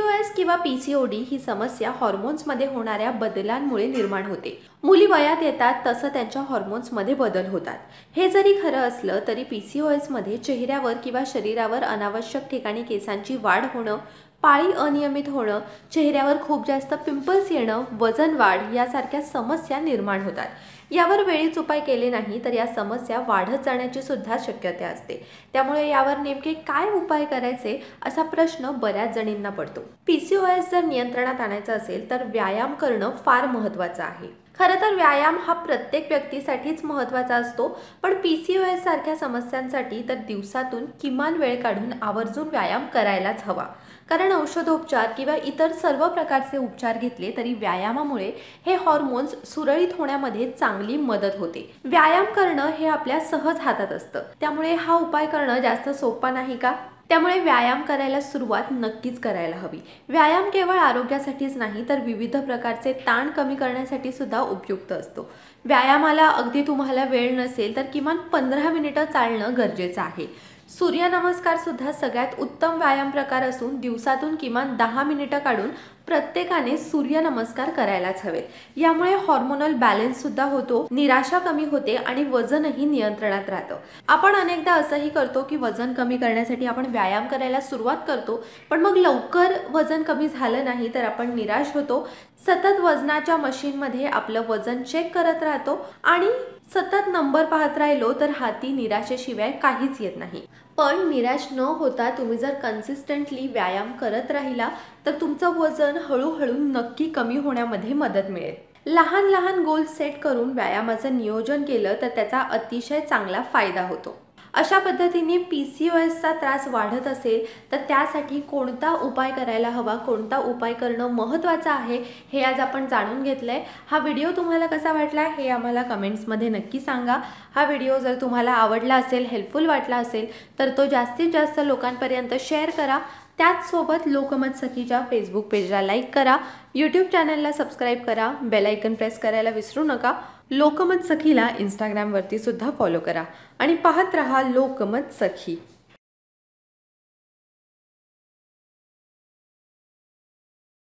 PCOS किंवा PCOD ही समस्या हॉर्मोन्समध्ये होणाऱ्या बदलांमुळे निर्माण होते। मुली वयात येतात तसं त्यांच्या हॉर्मोन्समध्ये बदल होतात। हे जरी खरं असलं तरी PCOS मध्ये चेहऱ्यावर किंवा शरीरावर अनावश्यक ठिकाणी केसांची वाढ होणं, पाळी अनियमित होणं, चेहऱ्यावर खूप जास्त पिंपल्स येणं, वजन वाढ यासारख्या समस्या निर्माण होतात। यावर वेळीच उपाय केले नाही तर या समस्या वाढत जाण्याची सुद्धा शक्यता असते। त्यामुळे यावर नेमके काय उपाय करायचे असा प्रश्न बऱ्याच जणींना पडतो। PCOS जर नियंत्रणात आणायचा असेल तर व्यायाम करणं फार महत्त्वाचं आहे। खरं तर व्यायाम हा प्रत्येक व्यक्तीसाठीच महत्त्वाचा असतो, पण PCOS सारख्या समस्यांसाठी तर दिवसातून किमान वेळ काढून आवर्जून व्यायाम करायलाच हवा। कारण औषधोपचार किंवा इतर सर्व प्रकारचे उपचार घेतले तरी व्यायामामुळे हे हॉर्मोन्स सुरळीत होण्यामध्ये चांगली मदत होते। व्यायाम करणं हे आपल्या सहज हातात असतं, त्यामुळे हा उपाय करणं जास्त सोपा नाही का? त्यामुळे व्यायाम करायला सुरुवात नक्कीच करायला हवी। व्यायाम केवळ आरोग्यासाठीच नाही तर विविध प्रकारचे ताण कमी करण्यासाठी सुद्धा उपयुक्त असतो। व्यायामाला अगदी तुम्हाला वेळ नसेल तर किमान 15 मिनिटं चालणं गरजेचं आहे। सूर्यनमस्कार सुद्धा सगळ्यात उत्तम व्यायाम प्रकार असून दिवसातून किमान 10 मिनिटं काढून प्रत्येकाने सूर्यनमस्कार करायलाच हवेत। यामुळे हार्मोनल बॅलन्स सुद्धा होतो, निराशा कमी होते आणि वजनही नियंत्रणात राहतं। आपण अनेकदा असंही करतो की वजन कमी करण्यासाठी आपण व्यायाम करायला सुरुवात करतो, पण मग लवकर वजन कमी झालं नाही तर आपण निराश होतो। सतत वजनाच्या मशीनमध्ये आपलं वजन चेक करत राहतो आणि सतत नंबर पाहत राहिलो तर हाती निराशेशिवाय काहीच येत नाही। पण निराश न होता तुम्ही जर कन्सिस्टंटली व्यायाम करत राहिला तर तुमचं वजन हळूहळू नक्की कमी होण्यामध्ये मदत मिळेल। लहान लहान गोल सेट करून व्यायामाचं नियोजन केलं तर त्याचा अतिशय चांगला फायदा होतो। अशा पद्धतीने PCOSचा त्रास वाढत असेल तर त्यासाठी कोणता उपाय करायला हवा, कोणता उपाय करणं महत्त्वाचं आहे हे आज आपण जाणून घेतलंय। हा व्हिडिओ तुम्हाला कसा वाटला हे आम्हाला कमेंट्समध्ये नक्की सांगा। हा व्हिडिओ जर तुम्हाला आवडला असेल, हेल्पफुल वाटला असेल तर तो जास्तीत जास्त लोकांपर्यंत शेअर करा। त्याचसोबत लोकमत सखीच्या फेसबुक पेजला लाईक करा, यूट्यूब चॅनलला सबस्क्राईब करा, बेल आयकन प्रेस करायला विसरू नका। लोकमत सखीला इंस्टाग्रामवरती सुद्धा फॉलो करा आणि पाहत रहा लोकमत सखी।